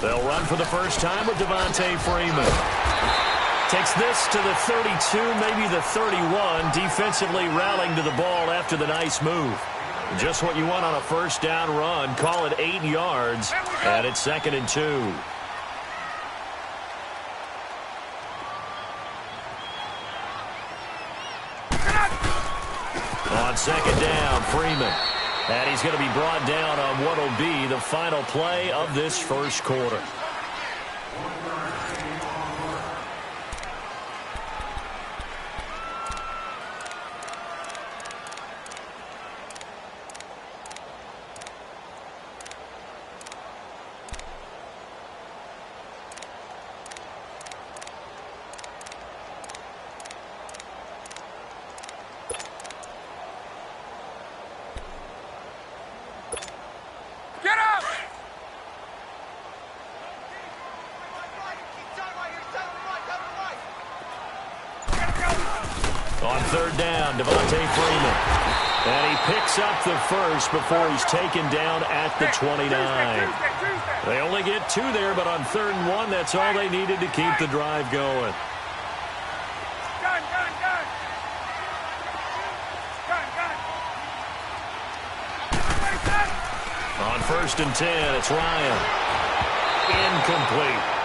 They'll run for the first time with Devontae Freeman. Takes this to the 32, maybe the 31, defensively rallying to the ball after the nice move. Just what you want on a first down run. Call it 8 yards, and it's 2nd and 2. On 2nd down, Freeman. And he's going to be brought down on what will be the final play of this first quarter. On 3rd down, Devontae Freeman. And he picks up the first before he's taken down at the 29. They only get 2 there, but on 3rd and 1, that's all they needed to keep the drive going. On 1st and 10, it's Ryan. Incomplete.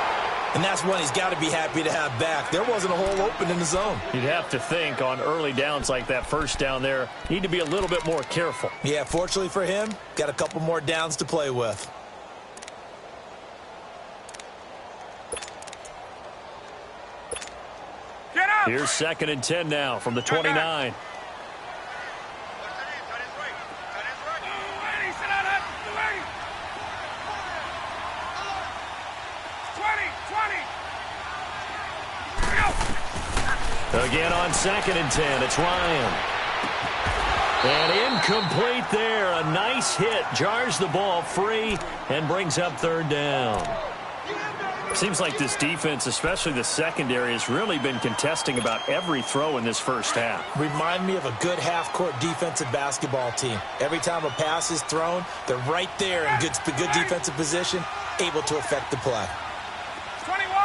And that's one he's got to be happy to have back. There wasn't a hole open in the zone. You'd have to think on early downs like that first down there, need to be a little bit more careful. Yeah, fortunately for him, got a couple more downs to play with. Here's 2nd and 10 now from the 29. Again on 2nd and 10, it's Ryan. And incomplete there. A nice hit. Jars the ball free and brings up 3rd down. Seems like this defense, especially the secondary, has really been contesting about every throw in this first half. Remind me of a good half-court defensive basketball team. Every time a pass is thrown, they're right there in good defensive position, able to affect the play. 21.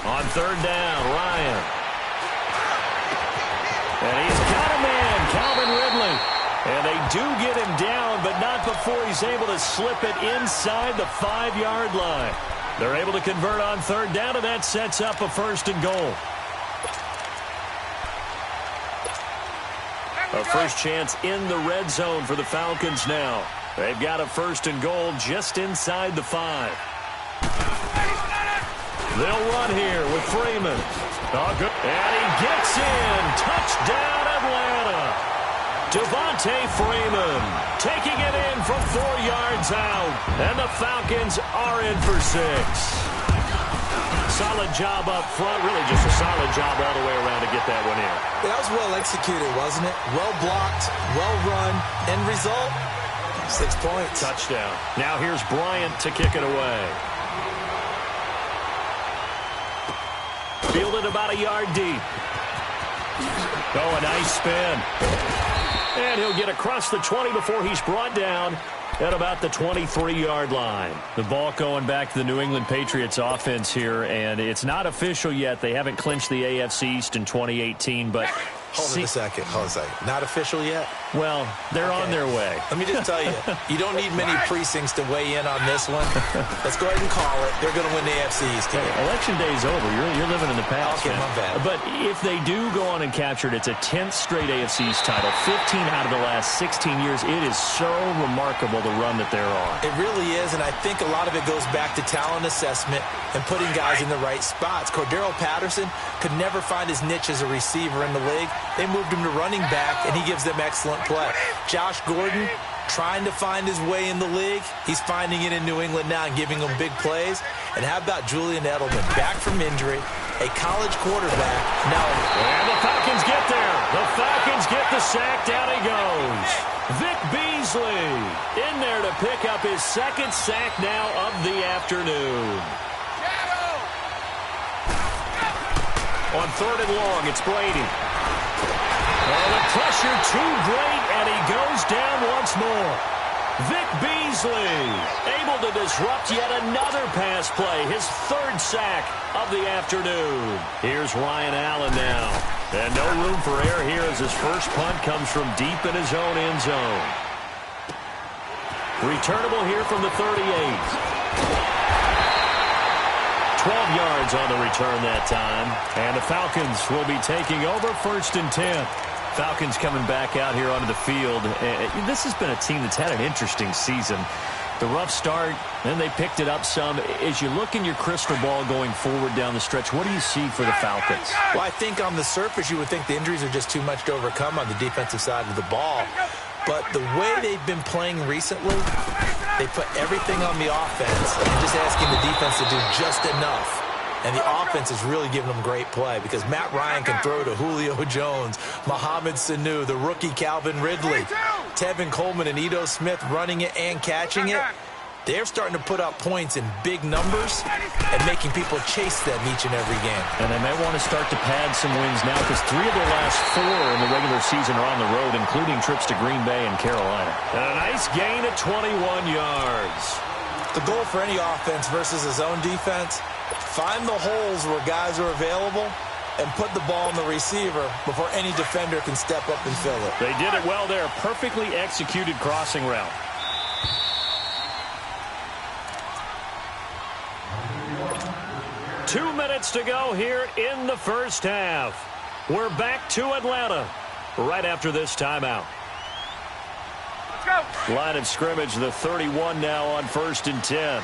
On 3rd down, Ryan. And he's got him in, Calvin Ridley. And they do get him down, but not before he's able to slip it inside the 5-yard line. They're able to convert on 3rd down, and that sets up a 1st and goal. A first chance in the red zone for the Falcons now. They've got a 1st and goal just inside the 5. They'll run here with Freeman. Oh, good. And he gets in. Touchdown, Atlanta. Devontae Freeman taking it in from 4 yards out. And the Falcons are in for 6. Solid job up front. Really just a solid job all the way around to get that one in. That was well executed, wasn't it? Well blocked, well run. End result, 6 points. Touchdown. Now here's Bryant to kick it away. Fielded about a yard deep. Oh, a nice spin. And he'll get across the 20 before he's brought down at about the 23-yard line. The ball going back to the New England Patriots offense here, and it's not official yet. They haven't clinched the AFC East in 2018, but... Hold on a second. Not official yet? Well, they're on their way. Let me just tell you, you don't need many precincts to weigh in on this one. Let's go ahead and call it. They're going to win the AFC East. Hey, election day is over. You're living in the past. Okay, my bad. But if they do go on and capture it, it's a 10th straight AFC East title. 15 out of the last 16 years. It is so remarkable the run that they're on. It really is, and I think a lot of it goes back to talent assessment and putting guys in the right spots. Cordero Patterson could never find his niche as a receiver in the league. They moved him to running back, and he gives them excellent play. Josh Gordon trying to find his way in the league. He's finding it in New England now and giving them big plays. And how about Julian Edelman, back from injury, a college quarterback. Now, and the Falcons get there. The Falcons get the sack. Down he goes. Vic Beasley in there to pick up his 2nd sack now of the afternoon. On 3rd and long, it's Brady. Oh, the pressure too great, and he goes down once more. Vic Beasley able to disrupt yet another pass play, his third sack of the afternoon. Here's Ryan Allen now. And no room for error here as his first punt comes from deep in his own end zone. Returnable here from the 38. 12 yards on the return that time. And the Falcons will be taking over 1st and 10. Falcons coming back out here onto the field. This has been a team that's had an interesting season. The rough start, then they picked it up some. As you look in your crystal ball going forward down the stretch, what do you see for the Falcons? Well, I think on the surface you would think the injuries are just too much to overcome on the defensive side of the ball. But the way they've been playing recently, they put everything on the offense and just asking the defense to do just enough. And the offense is really giving them great play because Matt Ryan can throw to Julio Jones, Mohamed Sanu, the rookie Calvin Ridley, Tevin Coleman and Ito Smith running it and catching it. They're starting to put up points in big numbers and making people chase them each and every game. And they may want to start to pad some wins now because 3 of their last 4 in the regular season are on the road, including trips to Green Bay and Carolina. And a nice gain at 21 yards. The goal for any offense versus his own defense, find the holes where guys are available and put the ball on the receiver before any defender can step up and fill it. They did it well there. Perfectly executed crossing route. Two minutes to go here in the first half. We're back to Atlanta right after this timeout. Let's go. Line of scrimmage, the 31 now on 1st and 10.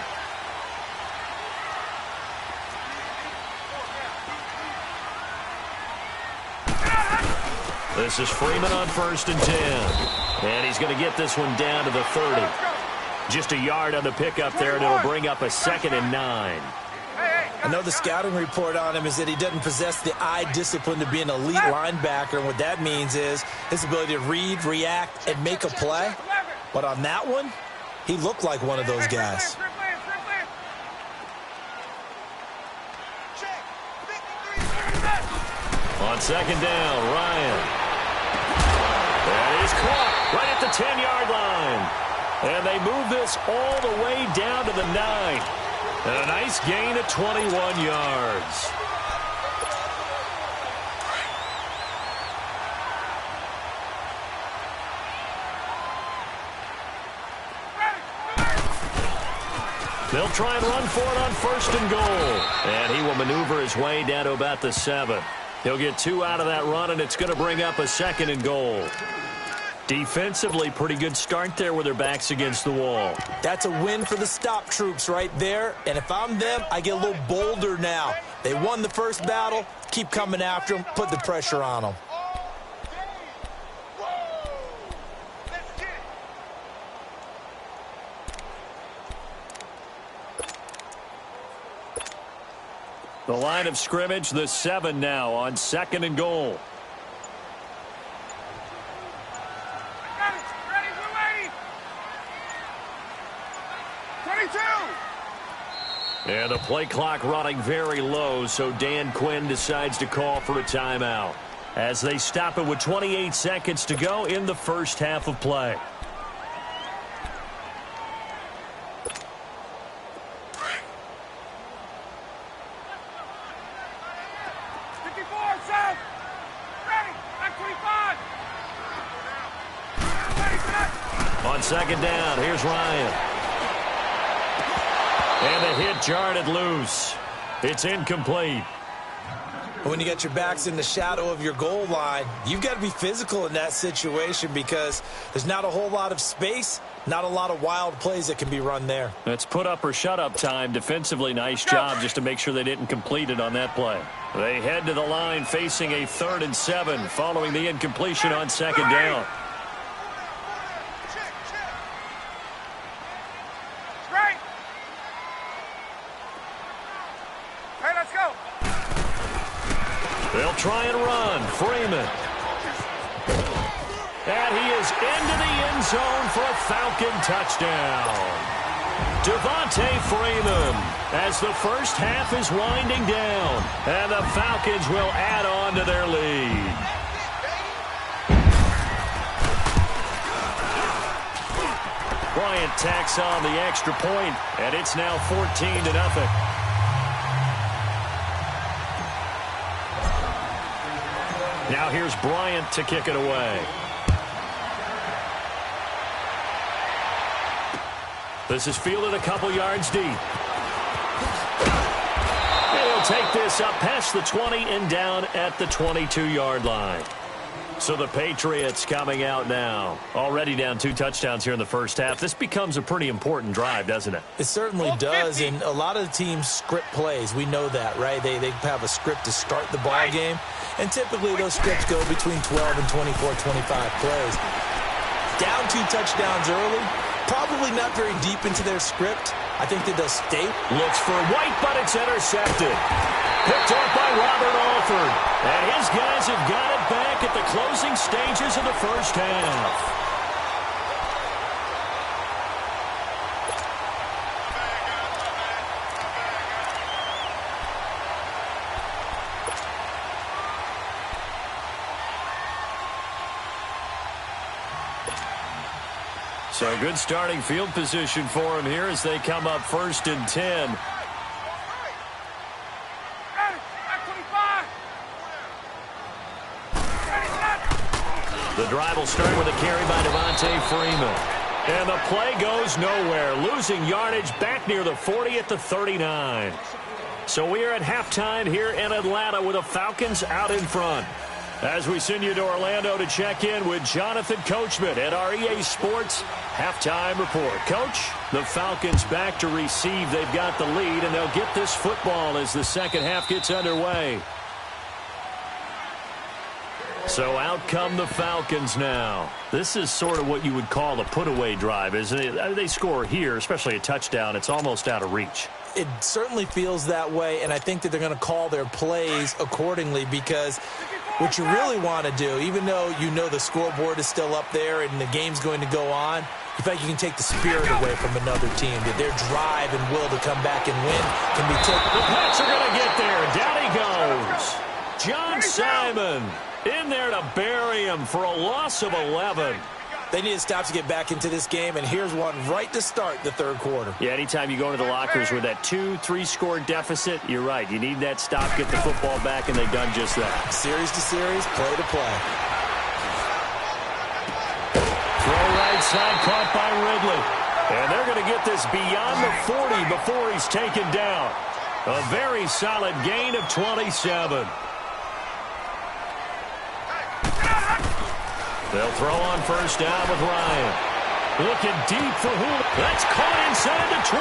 This is Freeman on 1st and 10. And he's going to get this one down to the 30. Just a yard on the pickup there, and it'll bring up a 2nd and 9. I know the scouting report on him is that he doesn't possess the eye discipline to be an elite linebacker, and what that means is his ability to read, react, and make a play. But on that one, he looked like one of those guys. On 2nd down, Ryan. And he's caught right at the 10-yard line. And they move this all the way down to the 9. And a nice gain of 21 yards. They'll try and run for it on 1st and goal. And he will maneuver his way down to about the 7. He'll get 2 out of that run, and it's going to bring up a 2nd and goal. Defensively, pretty good start there with their backs against the wall. That's a win for the stop troops right there. And if I'm them, I get a little bolder now. They won the first battle. Keep coming after them. Put the pressure on them. The line of scrimmage, the 7 now on 2nd and goal. And the play clock running very low, so Dan Quinn decides to call for a timeout as they stop it with 28 seconds to go in the first half of play. On 2nd down, here's Ryan. And the hit jarred it loose. It's incomplete. When you get your backs in the shadow of your goal line, you've got to be physical in that situation because there's not a whole lot of space, not a lot of wild plays that can be run there. That's put up or shut up time. Defensively, nice job just to make sure they didn't complete it on that play. They head to the line facing a 3rd and 7 following the incompletion on 2nd down. They'll try and run. Freeman. And he is into the end zone for a Falcon touchdown. Devontae Freeman as the first half is winding down. And the Falcons will add on to their lead. Bryant tacks on the extra point, and it's now 14-0. Now here's Bryant to kick it away. This is fielded a couple yards deep. And he'll take this up past the 20 and down at the 22-yard line. So the Patriots coming out now. Already down 2 touchdowns here in the first half. This becomes a pretty important drive, doesn't it? It certainly does, and a lot of the teams script plays. We know that, right? They have a script to start the ball game, and typically those scripts go between 12 and 24, 25 plays. Down 2 touchdowns early, probably not very deep into their script. I think that they'll stay. Looks for White, but it's intercepted. Picked off by Robert Alford. And his guys have got it back at the closing stages of the first half. So good starting field position for him here as they come up 1st and 10. The drive will start with a carry by Devontae Freeman. And the play goes nowhere. Losing yardage back near the 40 at the 39. So we are at halftime here in Atlanta with the Falcons out in front. As we send you to Orlando to check in with Jonathan Coachman at our EA Sports Halftime Report. Coach, the Falcons back to receive. They've got the lead, and they'll get this football as the second half gets underway. So out come the Falcons now. This is sort of what you would call a put-away drive, isn't it? They score here, especially a touchdown. It's almost out of reach. It certainly feels that way, and I think that they're going to call their plays accordingly because what you really want to do, even though you know the scoreboard is still up there and the game's going to go on, you feel like you can take the spirit away from another team, that their drive and will to come back and win can be taken. The Pats are going to get there. Down he goes. John Simon in there to bury him for a loss of 11. They need to stop to get back into this game, and here's one right to start the third quarter. Yeah, anytime you go into the lockers with that 2-3 score deficit, you're right. You need that stop, get the football back, and they've done just that. Series to series, play to play. Throw right side, caught by Ridley. And they're going to get this beyond the 40 before he's taken down. A very solid gain of 27. They'll throw on first down with Ryan. Looking deep for Julio. That's caught inside the 20.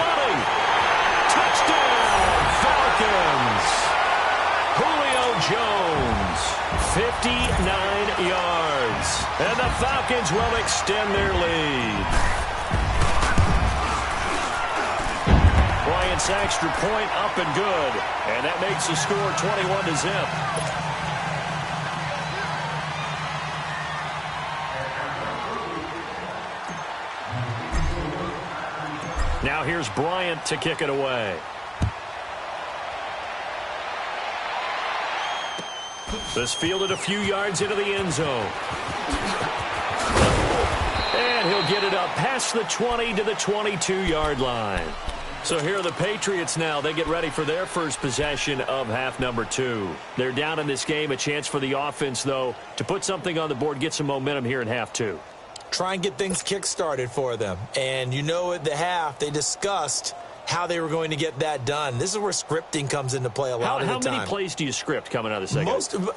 Touchdown, Falcons. Julio Jones, 59 yards. And the Falcons will extend their lead. Bryant's extra point up and good. And that makes the score 21-0. Now here's Bryant to kick it away. This fielded a few yards into the end zone. And he'll get it up past the 20 to the 22-yard line. So here are the Patriots now. They get ready for their first possession of half number 2. They're down in this game. A chance for the offense, though, to put something on the board, get some momentum here in half 2. Try and get things kick-started for them. And you know at the half, they discussed how they were going to get that done. This is where scripting comes into play a lot of the time. How many plays do you script coming out of the second?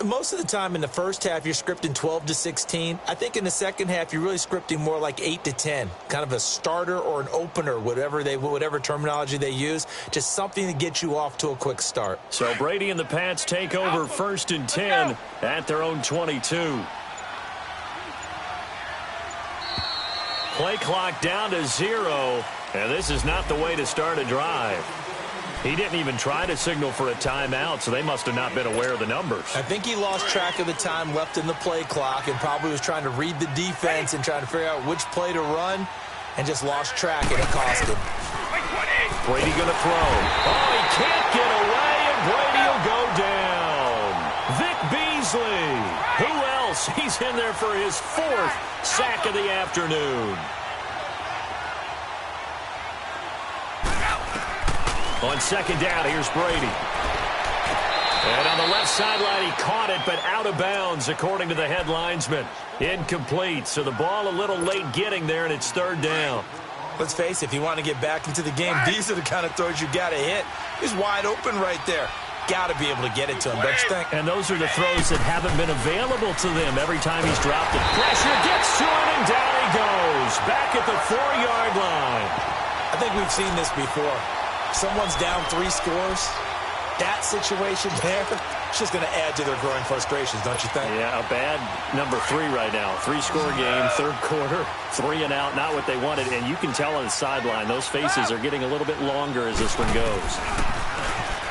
Most of the time in the first half, you're scripting 12 to 16. I think in the second half, you're really scripting more like 8 to 10. Kind of a starter or an opener, whatever terminology they use. Just something to get you off to a quick start. So Brady and the Pats take over 1st and 10 at their own 22. Play clock down to 0, and this is not the way to start a drive. He didn't even try to signal for a timeout, so they must have not been aware of the numbers. I think he lost track of the time left in the play clock and probably was trying to read the defense and trying to figure out which play to run and just lost track, and it cost him. Brady going to throw. Oh, he can't get away, and Brady will go down. Vic Beasley. Who else? He's in there for his 4th sack of the afternoon. On second down, here's Brady. And on the left sideline, he caught it, but out of bounds, according to the head linesman. Incomplete, so the ball a little late getting there, and it's third down. Let's face it, if you want to get back into the game, these are the kind of throws you got to hit. He's wide open right there. Got to be able to get it to him, don't you think? And those are the throws that haven't been available to them every time he's dropped it. Pressure gets to him, and down he goes. Back at the 4-yard line. I think we've seen this before. Someone's down 3 scores. That situation there, it's just going to add to their growing frustrations, don't you think? Yeah, a bad number 3 right now. 3-score game, third quarter, 3 and out, not what they wanted. And you can tell on the sideline, those faces are getting a little bit longer as this one goes.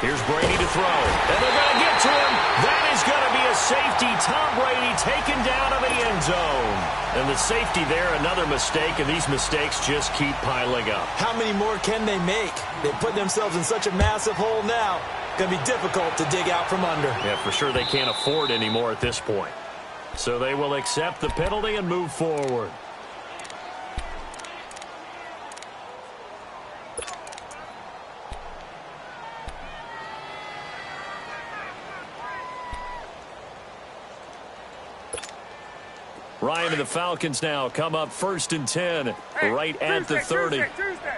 Here's Brady to throw, and they're going to get to him. That is going to be a safety. Tom Brady taken down to the end zone. And the safety there, another mistake, and these mistakes just keep piling up. How many more can they make? They put themselves in such a massive hole now. Going to be difficult to dig out from under. Yeah, for sure they can't afford any more at this point. So they will accept the penalty and move forward. Ryan and the Falcons now come up 1st and 10, right at the 30. Tuesday.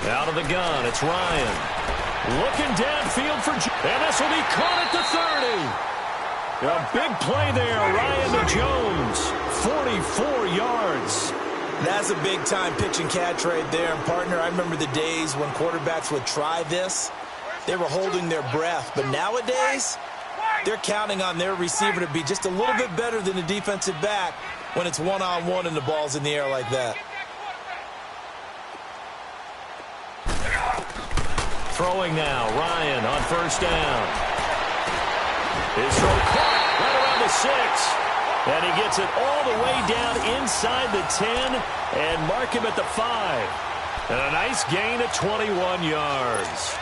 Out of the gun, it's Ryan. Looking downfield for and this will be caught at the 30. A big play there, Ryan to Jones. 44 yards. That's a big-time pitch and catch right there. And, partner, I remember the days when quarterbacks would try this. They were holding their breath. But nowadays, they're counting on their receiver to be just a little bit better than the defensive back when it's one-on-one and the ball's in the air like that. Throwing now, Ryan on 1st down. His throw caught right around the 6. And he gets it all the way down inside the 10 and mark him at the 5. And a nice gain of 21 yards.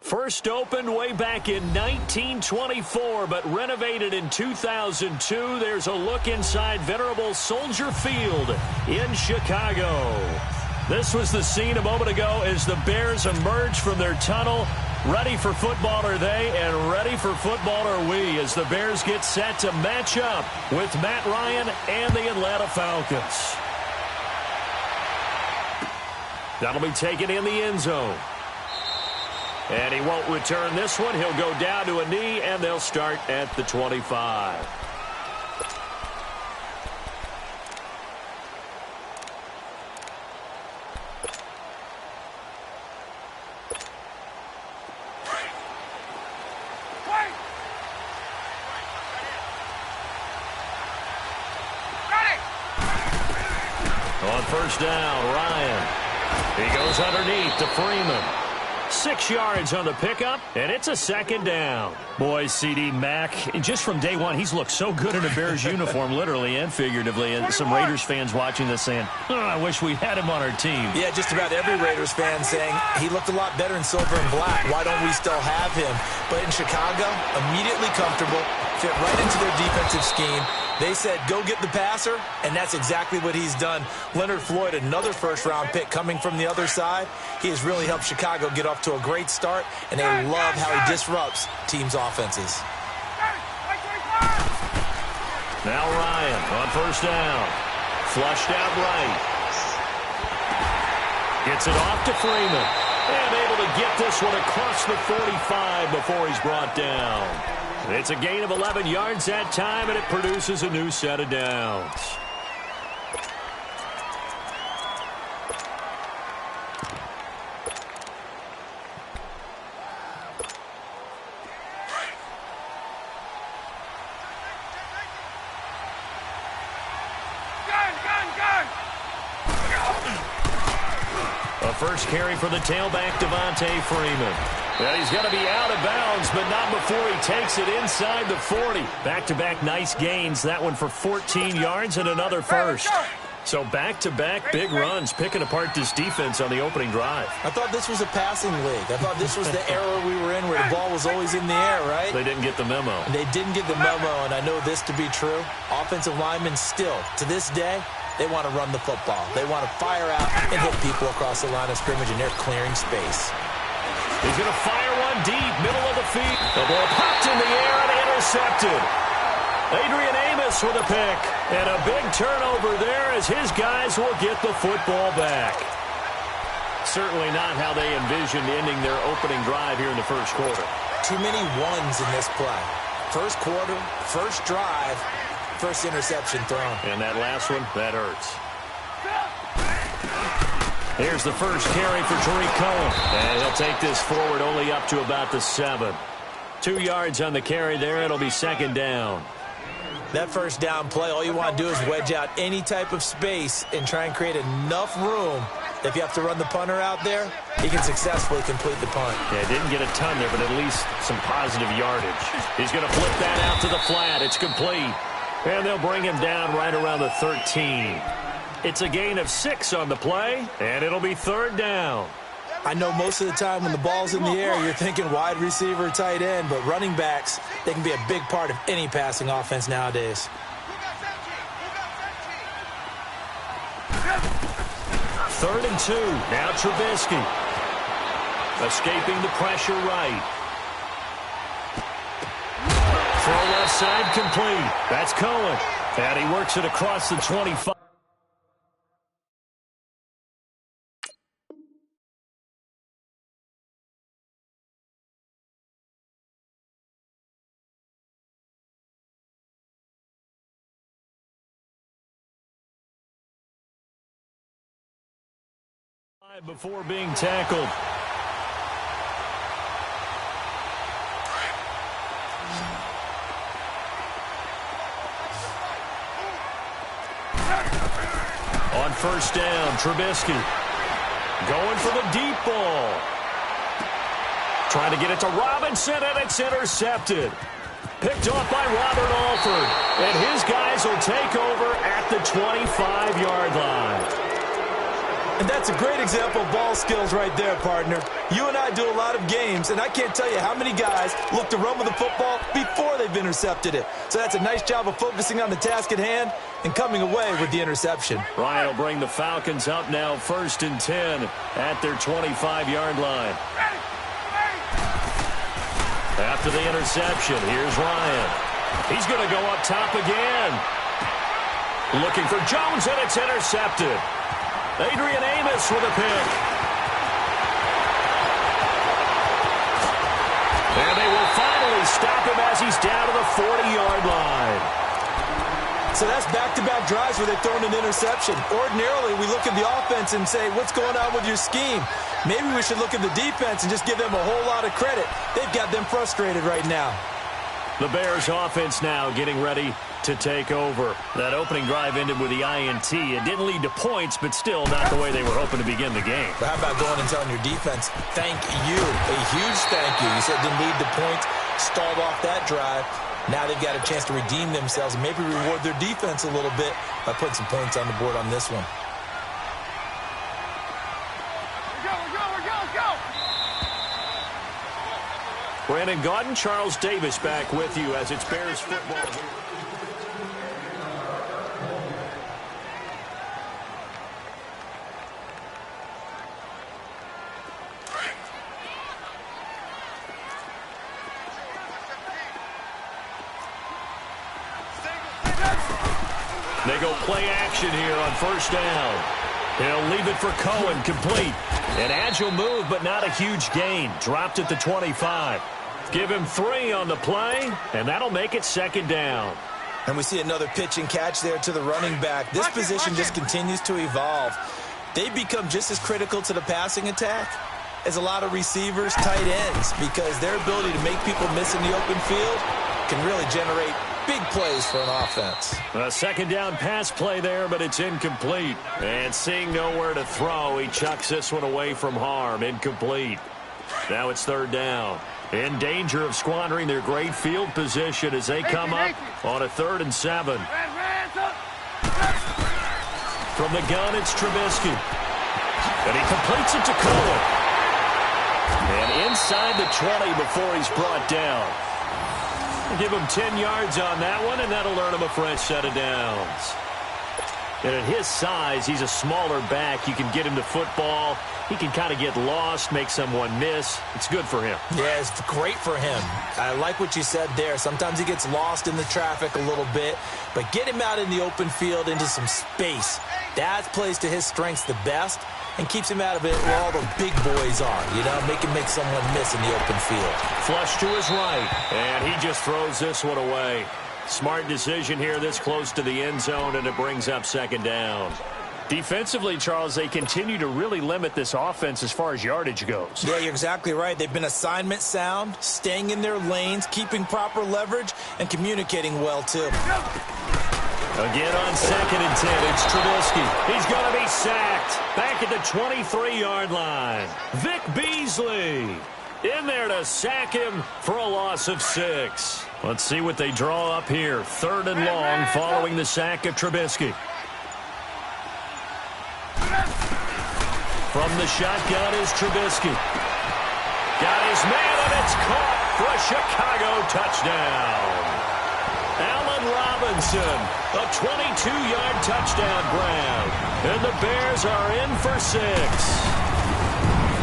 First opened way back in 1924, but renovated in 2002. There's a look inside venerable Soldier Field in Chicago. This was the scene a moment ago as the Bears emerged from their tunnel. Ready for football are they, and ready for football are we, as the Bears get set to match up with Matt Ryan and the Atlanta Falcons. That'll be taken in the end zone. And he won't return this one. He'll go down to a knee, and they'll start at the 25. On 1st down, Ryan. He goes underneath to Freeman. 6 yards on the pickup, and it's a 2nd down. Boy, C.D. Mack, just from day one, he's looked so good in a Bears uniform, literally and figuratively. And some Raiders fans watching this saying, I wish we had him on our team. Yeah, just about every Raiders fan saying he looked a lot better in silver and black. Why don't we still have him? But in Chicago, immediately comfortable, fit right into their defensive scheme. They said, go get the passer, and that's exactly what he's done. Leonard Floyd, another first-round pick coming from the other side. He has really helped Chicago get off to a great start, and they love how he disrupts teams' offenses. Now Ryan on first down. Flushed out right. Gets it off to Freeman. And able to get this one across the 45 before he's brought down. It's a gain of 11 yards that time, and it produces a new set of downs. First carry for the tailback, Devontae Freeman. Well, he's going to be out of bounds, but not before he takes it inside the 40. Back-to-back nice gains. That one for 14 yards and another first. So back-to-back big runs, picking apart this defense on the opening drive. I thought this was a passing league. I thought this was the era we were in where the ball was always in the air, right? They didn't get the memo. They didn't get the memo, and I know this to be true. Offensive linemen still, to this day, they want to run the football. They want to fire out and hit people across the line of scrimmage, and they're clearing space. He's going to fire one deep, middle of the field. The ball popped in the air and intercepted. Adrian Amos with a pick. And a big turnover there as his guys will get the football back. Certainly not how they envisioned ending their opening drive here in the first quarter. Too many ones in this play. First quarter, first drive, first interception thrown. And that last one, that hurts. Here's the first carry for Tariq Cohen. And he'll take this forward only up to about the 7. 2 yards on the carry there. It'll be second down. That first down play, all you want to do is wedge out any type of space and try and create enough room. If you have to run the punter out there, he can successfully complete the punt. Yeah, didn't get a ton there, but at least some positive yardage. He's going to flip that out to the flat. It's complete. And they'll bring him down right around the 13. It's a gain of 6 on the play, and it'll be third down. I know most of the time when the ball's in the air, you're thinking wide receiver, tight end, but running backs, they can be a big part of any passing offense nowadays. Third and 2. Now Trubisky. Escaping the pressure right. Throw left side complete. That's Cohen. And he works it across the 25. Before being tackled. On first down, Trubisky going for the deep ball. Trying to get it to Robinson, and it's intercepted. Picked off by Robert Alford. And his guys will take over at the 25-yard line. And that's a great example of ball skills right there, partner. You and I do a lot of games, and I can't tell you how many guys look to run with the football before they've intercepted it. So that's a nice job of focusing on the task at hand and coming away with the interception. Ryan will bring the Falcons up now, 1st and 10 at their 25-yard line. After the interception, here's Ryan. He's going to go up top again. Looking for Jones, and it's intercepted. Adrian Amos with a pick. And they will finally stop him as he's down to the 40-yard line. So that's back-to-back drives where they've thrown an interception. Ordinarily, we look at the offense and say, what's going on with your scheme? Maybe we should look at the defense and just give them a whole lot of credit. They've got them frustrated right now. The Bears offense now getting ready to take over. That opening drive ended with the INT. It didn't lead to points, but still not the way they were hoping to begin the game. But how about going and telling your defense, thank you, a huge thank you. You said it didn't lead to points, stalled off that drive. Now they've got a chance to redeem themselves and maybe reward their defense a little bit by putting some points on the board on this one. Brandon Gaudin, Charles Davis back with you as it's Bears football. They go play action here on first down. He'll leave it for Cohen, complete. An agile move, but not a huge gain. Dropped at the 25. Give him 3 on the play, and that'll make it second down. And we see another pitch and catch there to the running back. This position just continues to evolve. They've become just as critical to the passing attack as a lot of receivers, tight ends, because their ability to make people miss in the open field can really generate big plays for an offense. A second down pass play there, but it's incomplete. And seeing nowhere to throw, he chucks this one away from harm. Incomplete. Now it's third down. In danger of squandering their great field position as they come up on a 3rd and 7. From the gun, it's Trubisky. And he completes it to Cohen. And inside the 20 before he's brought down. Give him 10 yards on that one, and that'll earn him a fresh set of downs. And at his size, he's a smaller back. You can get him the football. He can kind of get lost, make someone miss. It's good for him. Yeah, it's great for him. I like what you said there. Sometimes he gets lost in the traffic a little bit, but get him out in the open field into some space. That plays to his strengths the best and keeps him out of it where all the big boys are, you know, make him make someone miss in the open field. Flush to his right, and he just throws this one away. Smart decision here this close to the end zone, and it brings up second down. Defensively, Charles, they continue to really limit this offense as far as yardage goes. Yeah, you're exactly right. They've been assignment sound, staying in their lanes, keeping proper leverage, and communicating well, too. Again on 2nd and 10, it's Trubisky. He's going to be sacked. Back at the 23-yard line. Vic Beasley in there to sack him for a loss of 6. Let's see what they draw up here. 3rd and long following the sack of Trubisky. From the shotgun is Trubisky. Got his man, and it's caught for a Chicago touchdown. Allen Robinson, a 22-yard touchdown grab. And the Bears are in for 6.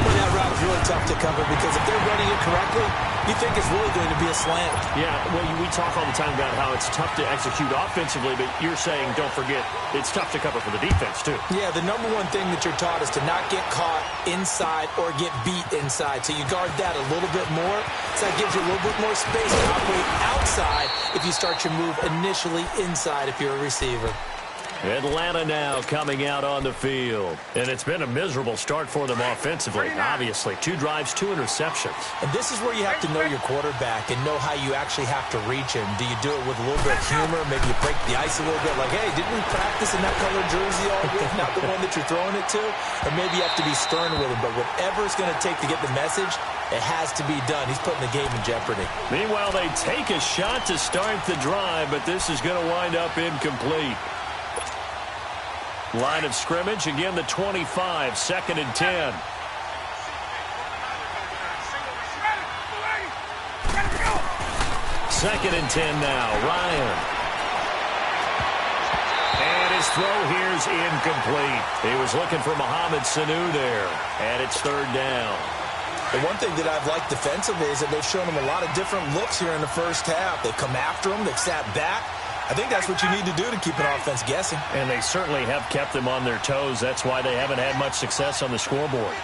Well, that route's really tough to cover because if they're running it correctly, you think it's really going to be a slant. Yeah, well, we talk all the time about how it's tough to execute offensively, but you're saying, don't forget, it's tough to cover for the defense, too. Yeah, the number one thing that you're taught is to not get caught inside or get beat inside. So you guard that a little bit more. So that gives you a little bit more space to operate outside if you start your move initially inside if you're a receiver. Atlanta now coming out on the field. And it's been a miserable start for them offensively, obviously. 2 drives, 2 interceptions. And this is where you have to know your quarterback and know how you actually have to reach him. Do you do it with a little bit of humor? Maybe you break the ice a little bit like, hey, didn't we practice in that colored jersey all week? Not the one that you're throwing it to? Or maybe you have to be stern with him. But whatever it's going to take to get the message, it has to be done. He's putting the game in jeopardy. Meanwhile, they take a shot to start the drive, but this is going to wind up incomplete. Line of scrimmage, again the 25, 2nd and 10. Second and 10 now, Ryan. And his throw here's incomplete. He was looking for Mohamed Sanu there, and it's 3rd down. The one thing that I've liked defensively is that they've shown him a lot of different looks here in the first half. They've come after him, they've sat back. I think that's what you need to do to keep an offense guessing. And they certainly have kept them on their toes. That's why they haven't had much success on the scoreboard.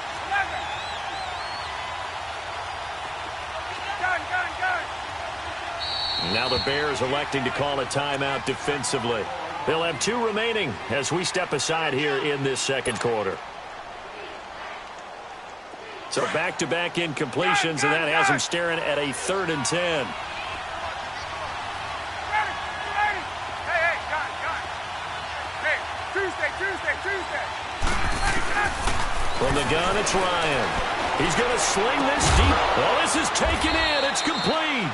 Now the Bears electing to call a timeout defensively. They'll have 2 remaining as we step aside here in this second quarter. So back-to-back incompletions, and that has them staring at a 3rd and 10. From the gun, it's Ryan. He's going to sling this deep. Oh, this is taken in. It's complete.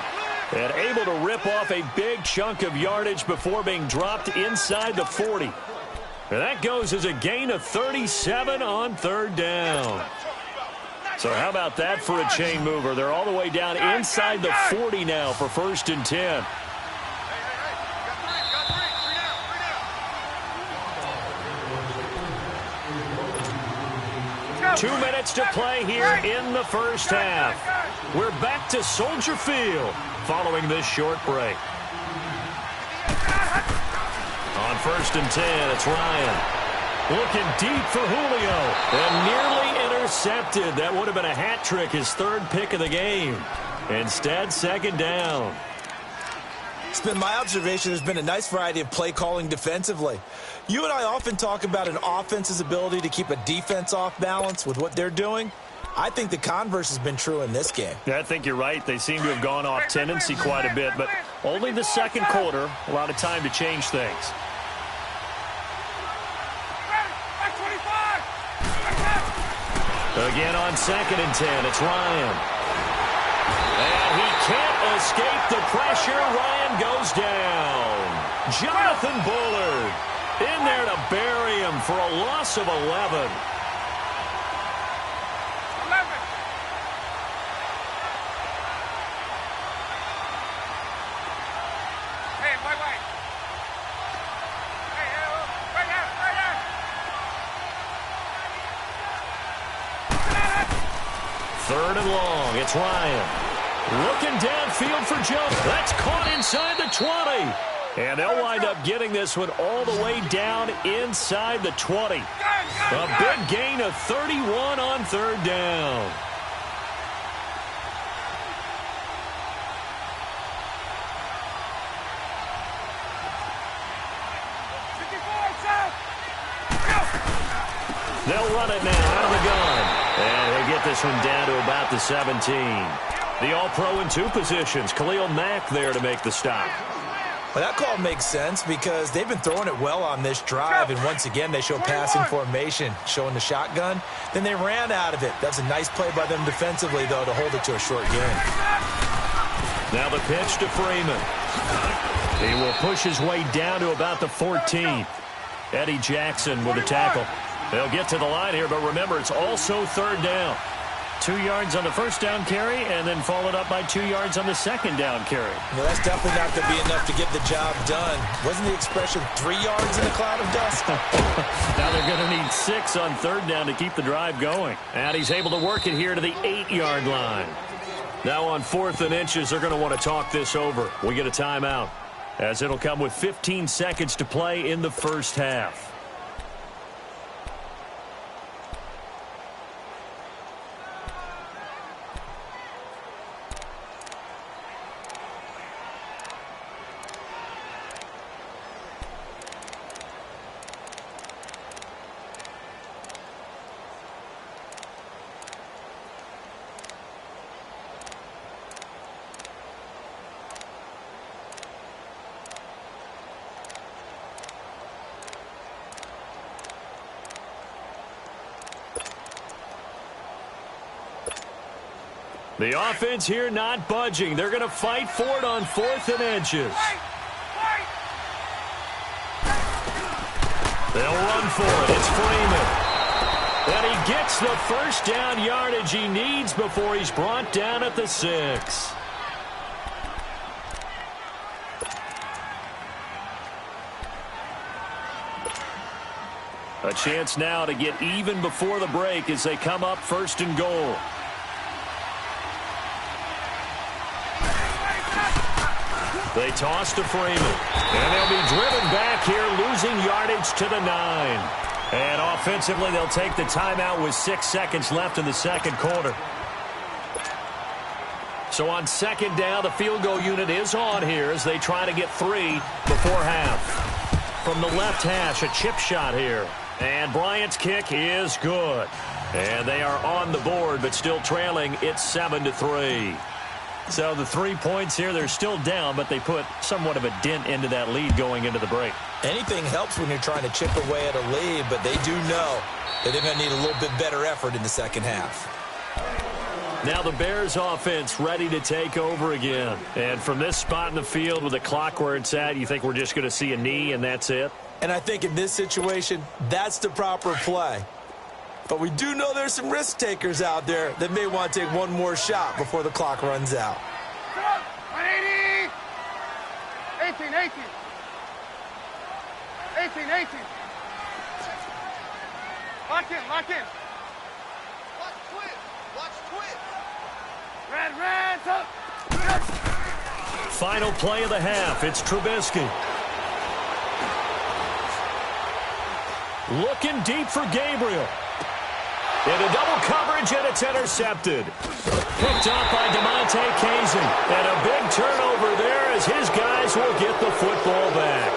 And able to rip off a big chunk of yardage before being dropped inside the 40. And that goes as a gain of 37 on 3rd down. So how about that for a chain mover? They're all the way down inside the 40 now for 1st and 10. Two minutes to play here in the first half. We're back to Soldier Field following this short break. On 1st and 10, it's Ryan. Looking deep for Julio. And nearly intercepted. That would have been a hat trick, his 3rd pick of the game. Instead, 2nd down. It's been my observation there's been a nice variety of play calling defensively. You and I often talk about an offense's ability to keep a defense off balance with what they're doing. I think the converse has been true in this game. Yeah, I think you're right. They seem to have gone off tendency quite a bit, but only the 2nd quarter, a lot of time to change things. Again on 2nd and 10, it's Ryan. And he can't escape the pressure. Ryan goes down. Jonathan Bullard in there to bury him for a loss of 11. Third and long, it's Ryan. Looking downfield for Jones. That's caught inside the 20. And they'll wind up getting this one all the way down inside the 20. A big gain of 31 on 3rd down. They'll run it now out of the gun. And they get this one down to about the 17. The All-Pro in 2 positions. Khalil Mack there to make the stop. Well, that call makes sense because they've been throwing it well on this drive, and once again they show passing formation, showing the shotgun. Then they ran out of it. That's a nice play by them defensively, though, to hold it to a short gain. Now the pitch to Freeman. He will push his way down to about the 14. Eddie Jackson with a tackle. They'll get to the line here, but remember, it's also 3rd down. 2 yards on the 1st down carry, and then followed up by 2 yards on the 2nd down carry. Well, that's definitely not going to be enough to get the job done. Wasn't the expression 3 yards in a cloud of dust? Now they're going to need 6 on 3rd down to keep the drive going. And he's able to work it here to the 8-yard line. Now on 4th and inches, they're going to want to talk this over. We get a timeout, as it'll come with 15 seconds to play in the first half. The offense here not budging. They're going to fight for it on 4th and inches. They'll run for it. It's Freeman. And he gets the 1st down yardage he needs before he's brought down at the 6. A chance now to get even before the break as they come up 1st and goal. They toss to Freeman. And they'll be driven back here, losing yardage to the 9. And offensively, they'll take the timeout with 6 seconds left in the 2nd quarter. So on 2nd down, the field goal unit is on here as they try to get 3 before half. From the left hash, a chip shot here. And Bryant's kick is good. And they are on the board, but still trailing. It's 7-3. So the 3 points here, they're still down, but they put somewhat of a dent into that lead going into the break. Anything helps when you're trying to chip away at a lead, but they do know that they're going to need a little bit better effort in the 2nd half. Now the Bears offense ready to take over again. And from this spot in the field with the clock where it's at, you think we're just going to see a knee and that's it? And I think in this situation, that's the proper play. But we do know there's some risk takers out there that may want to take one more shot before the clock runs out. 180. 18, 18. 18, 18. Lock in, lock in. Watch twist, watch twist. Red, up. Final play of the half. It's Trubisky. Looking deep for Gabriel. Into double coverage, and it's intercepted. Picked up by DeMonte Kazin. And a big turnover there as his guys will get the football back.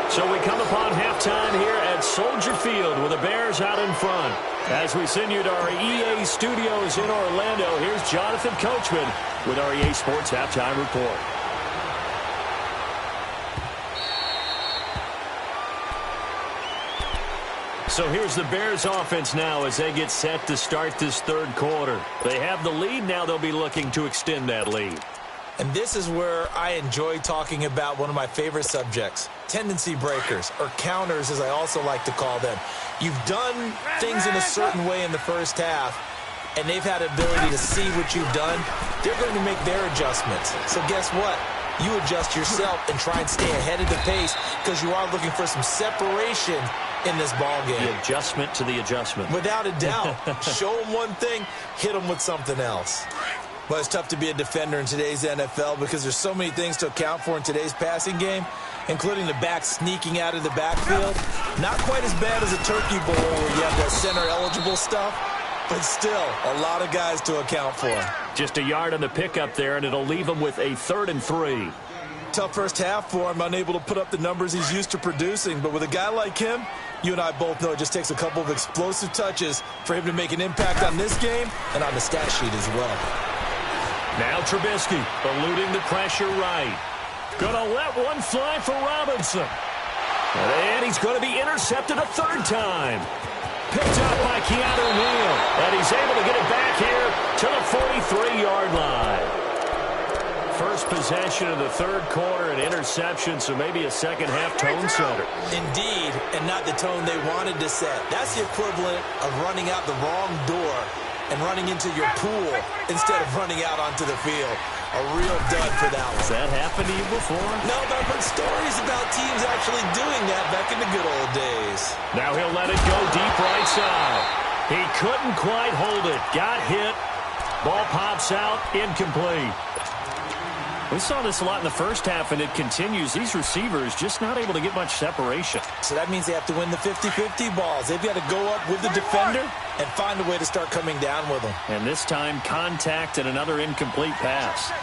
So we come upon halftime here at Soldier Field with the Bears out in front. As we send you to our EA studios in Orlando, here's Jonathan Coachman with our EA Sports Halftime Report. So here's the Bears offense now as they get set to start this third quarter. They have the lead. Now they'll be looking to extend that lead. And this is where I enjoy talking about one of my favorite subjects, tendency breakers, or counters as I also like to call them. You've done things in a certain way in the first half, and they've had the ability to see what you've done. They're going to make their adjustments. So guess what? You adjust yourself and try and stay ahead of the pace because you are looking for some separation in this ball game. The adjustment to the adjustment. Without a doubt. Show them one thing, hit them with something else. Well, it's tough to be a defender in today's NFL because there's so many things to account for in today's passing game, including the back sneaking out of the backfield. Not quite as bad as a turkey bowl where you have that center-eligible stuff, but still a lot of guys to account for. Just a yard on the pickup there, and it'll leave him with a 3rd and 3. Tough first half for him, unable to put up the numbers he's used to producing. But with a guy like him, you and I both know it just takes a couple of explosive touches for him to make an impact on this game and on the stat sheet as well. Now Trubisky eluding the pressure right. Gonna let one fly for Robinson. And he's going to be intercepted a 3rd time. Picked up by Keanu Neal. And he's able to get it back here to the 43-yard line. First possession of the third quarter, an interception, so maybe a second-half tone setter. Indeed, and not the tone they wanted to set. That's the equivalent of running out the wrong door and running into your pool instead of running out onto the field. A real dud for that one. Has that happened to you before? No, but I've heard stories about teams actually doing that back in the good old days. Now he'll let it go deep right side. He couldn't quite hold it. Got hit. Ball pops out. Incomplete. We saw this a lot in the first half, and it continues. These receivers just not able to get much separation. So that means they have to win the 50-50 balls. They've got to go up with the defender and find a way to start coming down with them. And this time, contact and another incomplete pass.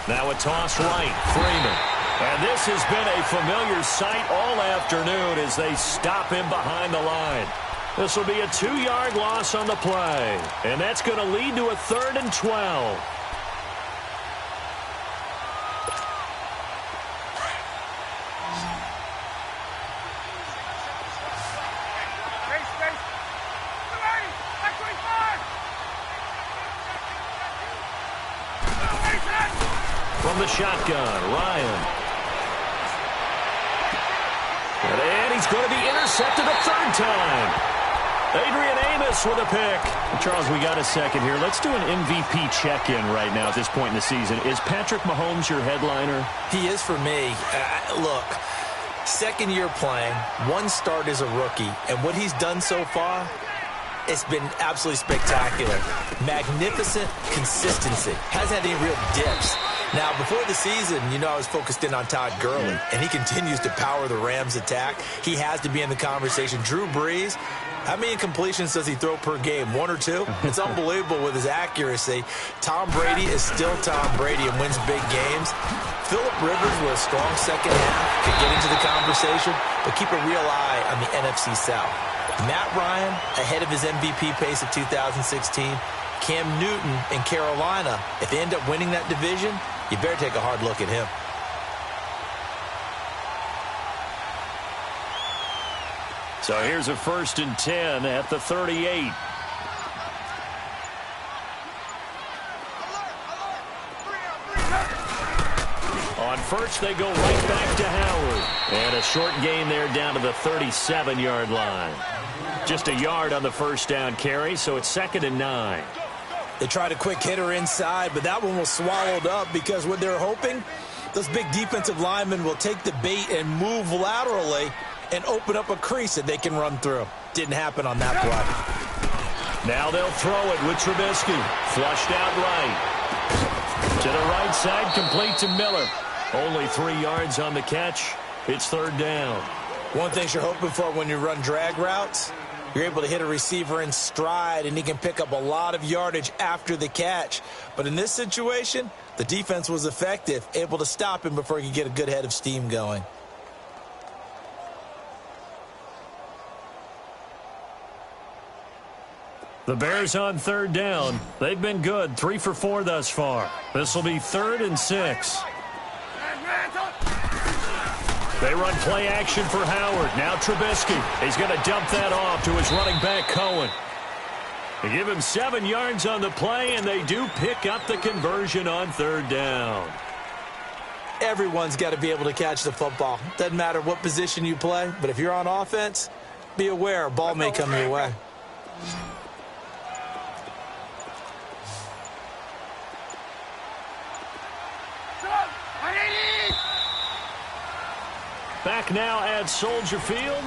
Now a toss right, Freeman. And this has been a familiar sight all afternoon as they stop him behind the line. This will be a 2-yard loss on the play. And that's going to lead to a 3rd and 12. From the shotgun, Ryan. And he's going to be intercepted a 3rd time. Adrian Amos with a pick. Charles, we got a second here. Let's do an MVP check-in right now at this point in the season. Is Patrick Mahomes your headliner? He is for me. Look, 2nd year playing, 1 start as a rookie, and what he's done so far, it's been absolutely spectacular. Magnificent consistency. Hasn't had any real dips. Now, before the season, you know I was focused in on Todd Gurley, and he continues to power the Rams' attack. He has to be in the conversation. Drew Brees, how many completions does he throw per game? 1 or 2? It's unbelievable with his accuracy. Tom Brady is still Tom Brady and wins big games. Phillip Rivers with a strong second half could get into the conversation, but keep a real eye on the NFC South. Matt Ryan ahead of his MVP pace of 2016. Cam Newton in Carolina, if they end up winning that division, you better take a hard look at him. So here's a 1st and 10 at the 38. On On first, they go right back to Howard. And a short gain there down to the 37-yard line. Just a yard on the first down carry, so it's 2nd and 9. They tried a quick hitter inside, but that one was swallowed up because what they're hoping, those big defensive linemen will take the bait and move laterally and open up a crease that they can run through. Didn't happen on that play. Now they'll throw it with Trubisky. Flushed out right. To the right side, complete to Miller. Only 3 yards on the catch. It's 3rd down. One thing you're hoping for when you run drag routes, you're able to hit a receiver in stride, and he can pick up a lot of yardage after the catch. But in this situation, the defense was effective, able to stop him before he could get a good head of steam going. The Bears on 3rd down. They've been good, 3 for 4 thus far. This will be 3rd and 6. They run play action for Howard. Now Trubisky. He's going to dump that off to his running back, Cohen. They give him 7 yards on the play, and they do pick up the conversion on 3rd down. Everyone's got to be able to catch the football. Doesn't matter what position you play, but if you're on offense, be aware a ball may come your way. Back now at Soldier Field.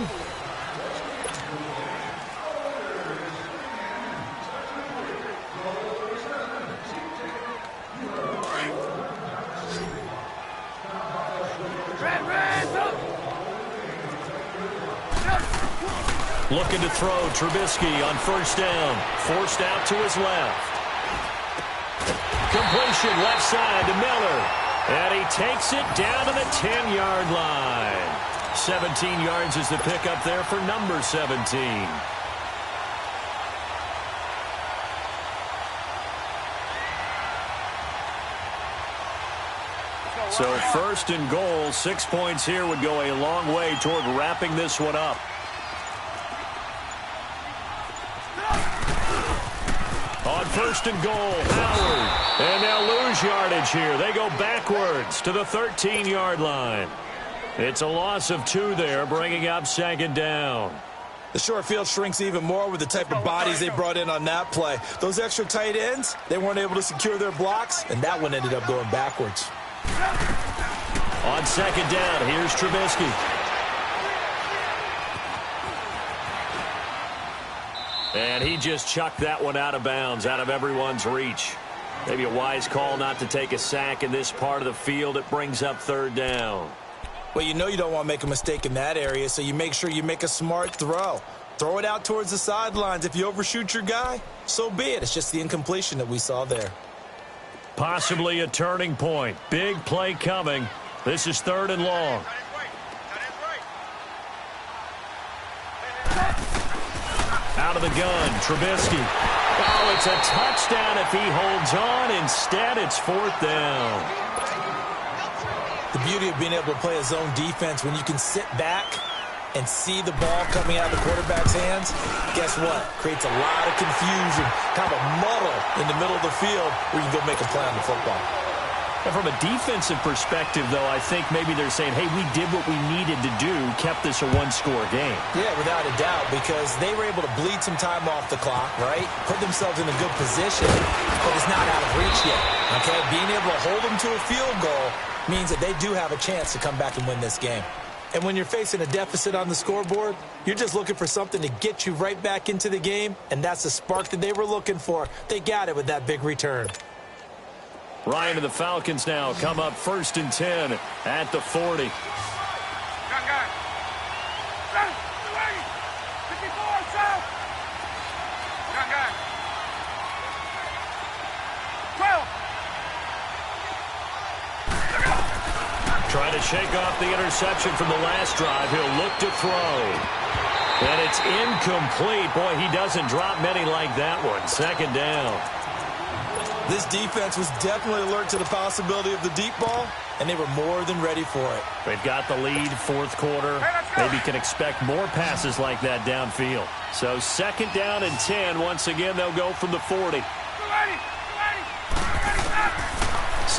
Looking to throw. Trubisky on 1st down. Forced out to his left. Completion left side to Miller. And he takes it down to the 10-yard line. 17 yards is the pickup there for number 17. So 1st and goal, 6 points here would go a long way toward wrapping this one up. On 1st and goal, Howard. And they'll lose yardage here. They go backwards to the 13-yard line. It's a loss of 2 there, bringing up 2nd down. The short field shrinks even more with the type of bodies they brought in on that play. Those extra tight ends, they weren't able to secure their blocks, and that one ended up going backwards. On 2nd down, here's Trubisky. And he just chucked that one out of bounds, out of everyone's reach. Maybe a wise call not to take a sack in this part of the field. It brings up 3rd down. Well, you know you don't want to make a mistake in that area, so you make sure you make a smart throw. Throw it out towards the sidelines. If you overshoot your guy, so be it. It's just the incompletion that we saw there. Possibly a turning point. Big play coming. This is 3rd and long. Out of the gun, Trubisky. Oh, it's a touchdown if he holds on. Instead, it's 4th down. The beauty of being able to play a zone defense when you can sit back and see the ball coming out of the quarterback's hands, guess what? Creates a lot of confusion, kind of a muddle in the middle of the field where you can go make a play on the football. And from a defensive perspective, though, I think maybe they're saying, hey, we did what we needed to do, kept this a one-score game. Yeah, without a doubt, because they were able to bleed some time off the clock, right? Put themselves in a good position, but it's not out of reach yet, okay? Being able to hold them to a field goal means that they do have a chance to come back and win this game. And when you're facing a deficit on the scoreboard, you're just looking for something to get you right back into the game, and that's the spark that they were looking for. They got it with that big return. Ryan and the Falcons now come up 1st and 10 at the 40. Gun. 54, south. Gun. 12. Trying to shake off the interception from the last drive. He'll look to throw. And it's incomplete. Boy, he doesn't drop many like that one. 2nd down. This defense was definitely alert to the possibility of the deep ball, and they were more than ready for it. They've got the lead, 4th quarter. Maybe can expect more passes like that downfield. So 2nd down and 10. Once again, they'll go from the 40. 2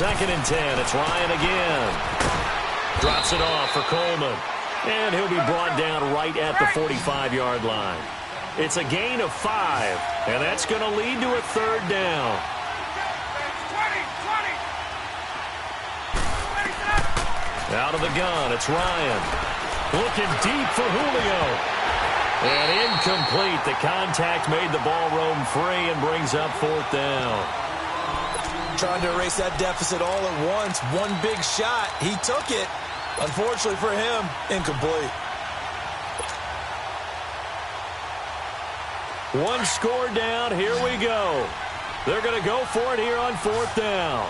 280. 2nd and 10. It's Ryan again. Drops it off for Coleman. And he'll be brought down right at the 45-yard line. It's a gain of 5, and that's going to lead to a 3rd down. Out of the gun, it's Ryan. Looking deep for Julio. And incomplete. The contact made the ball roam free and brings up 4th down. Trying to erase that deficit all at once. One big shot. He took it. Unfortunately for him, incomplete. One score down. Here we go. They're going to go for it here on 4th down.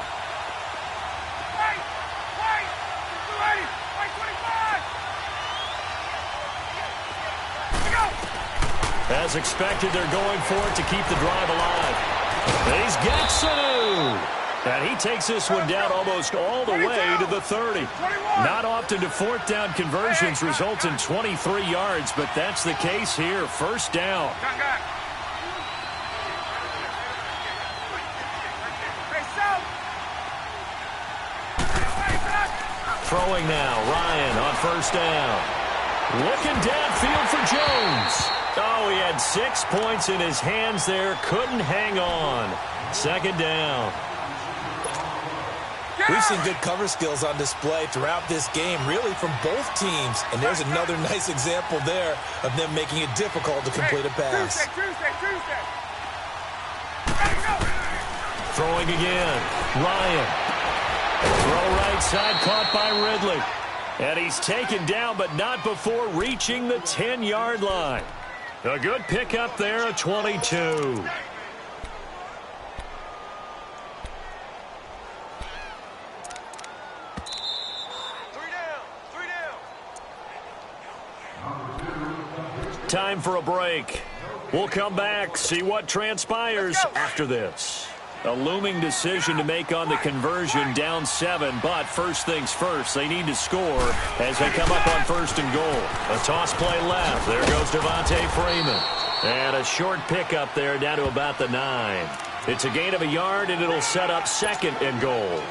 As expected, they're going for it to keep the drive alive. And he's got Sanu. And he takes this one down almost all the way to the 30. Not often do 4th down conversions result in 23 yards, but that's the case here. 1st down. Throwing now, Ryan on 1st down. Looking downfield for Jones. Oh, he had 6 points in his hands there. Couldn't hang on. 2nd down. We've seen good cover skills on display throughout this game, really from both teams. And there's another nice example there of them making it difficult to complete a pass. Throwing again. Ryan. Throw right side, caught by Ridley. And he's taken down, but not before reaching the 10-yard line. A good pickup there, a 22. Time for a break. We'll come back, see what transpires after this. A looming decision to make on the conversion, down 7, but first things first, they need to score as they come up on 1st and goal. A toss play left. There goes Devontae Freeman. And a short pickup there down to about the 9. It's a gain of a yard, and it'll set up 2nd and goal.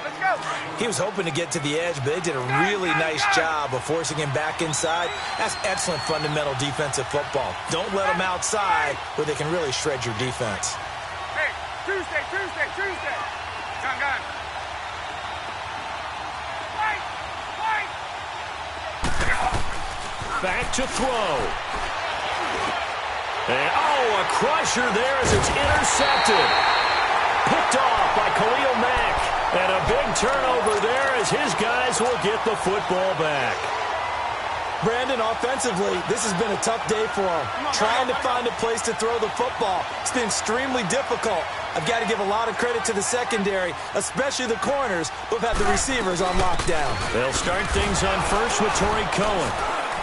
He was hoping to get to the edge, but they did a really nice job of forcing him back inside. That's excellent fundamental defensive football. Don't let them outside where they can really shred your defense. Hey, Tuesday. Gun. Back to throw. And, a crusher there as it's intercepted. Picked off by Khalil Mack. And a big turnover there as his guys will get the football back. Brandon, offensively, this has been a tough day for him. Trying to find a place to throw the football. It's been extremely difficult. I've got to give a lot of credit to the secondary, especially the corners, who've had the receivers on lockdown. They'll start things on first with Torrey Cohen.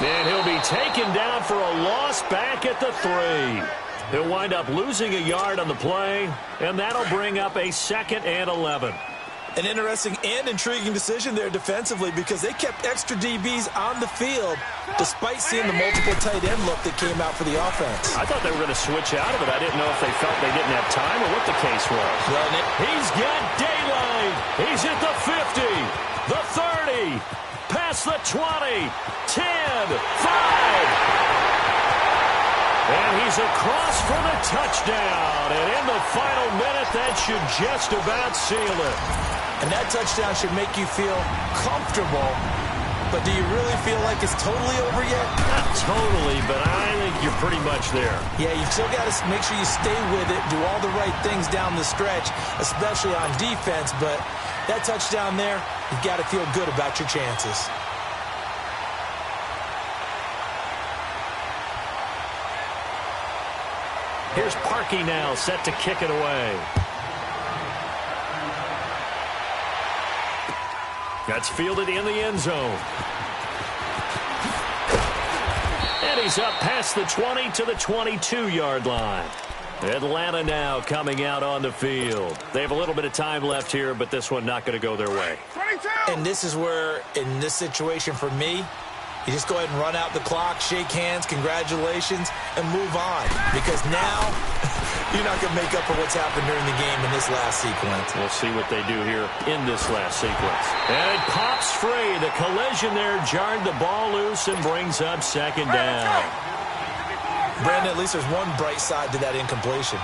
And he'll be taken down for a loss back at the 3. He'll wind up losing a yard on the play, and that'll bring up a 2nd and 11. An interesting and intriguing decision there defensively because they kept extra DBs on the field despite seeing the multiple tight end look that came out for the offense. I thought they were going to switch out of it. I didn't know if they felt they didn't have time or what the case was. Well, he's got daylight. He's at the 50, the 30, past the 20, 10, 5. And he's across for the touchdown. And in the final minute, that should just about seal it. And that touchdown should make you feel comfortable. But do you really feel like it's totally over yet? Not totally, but I think you're pretty much there. Yeah, you've still got to make sure you stay with it, do all the right things down the stretch, especially on defense. But that touchdown there, you've got to feel good about your chances. Here's Parkey now, set to kick it away. That's fielded in the end zone. And he's up past the 20 to the 22-yard line. Atlanta now coming out on the field. They have a little bit of time left here, but this one not going to go their way. 22. And this is where, in this situation for me, you just go ahead and run out the clock, shake hands, congratulations, and move on. Because now You're not going to make up for what's happened during the game in this last sequence. We'll see what they do here in this last sequence. And it pops free. The collision there jarred the ball loose and brings up second down. Brandon, at least there's one bright side to that incompletion.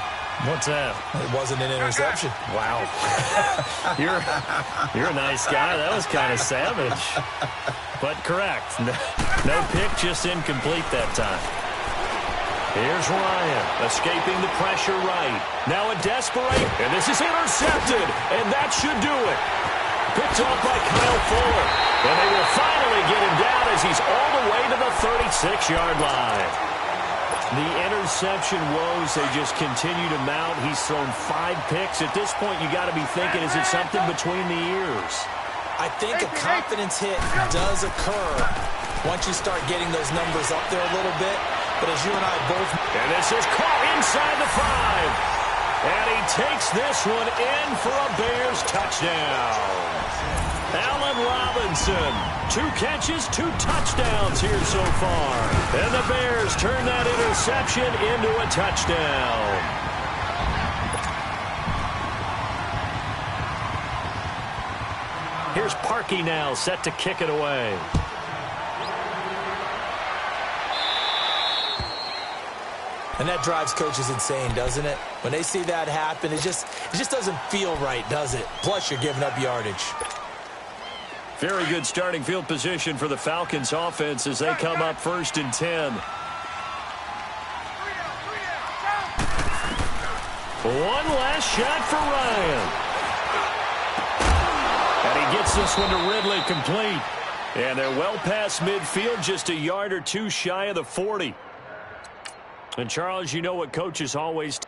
What's that? It wasn't an interception. Wow. You're a nice guy. That was kind of savage. But correct. No pick, just incomplete that time. Here's Ryan, escaping the pressure right. Now a desperate, and this is intercepted, and that should do it. Picked off by Kyle Fuller, and they will finally get him down as he's all the way to the 36-yard line. The interception woes, they just continue to mount. He's thrown 5 picks. At this point, you got to be thinking, is it something between the ears? I think a confidence hit does occur once you start getting those numbers up there a little bit. But as you and I both... And this is caught inside the 5. And he takes this one in for a Bears touchdown. Allen Robinson, 2 catches, 2 touchdowns here so far. And the Bears turn that interception into a touchdown. Here's Parkey now, set to kick it away. And that drives coaches insane, doesn't it? When they see that happen, it just doesn't feel right, does it? Plus, you're giving up yardage. Very good starting field position for the Falcons offense as they come up 1st and 10. One last shot for Ryan. And he gets this one to Ridley complete. And they're well past midfield, just a yard or 2 shy of the 40. And, Charles, you know what coaches always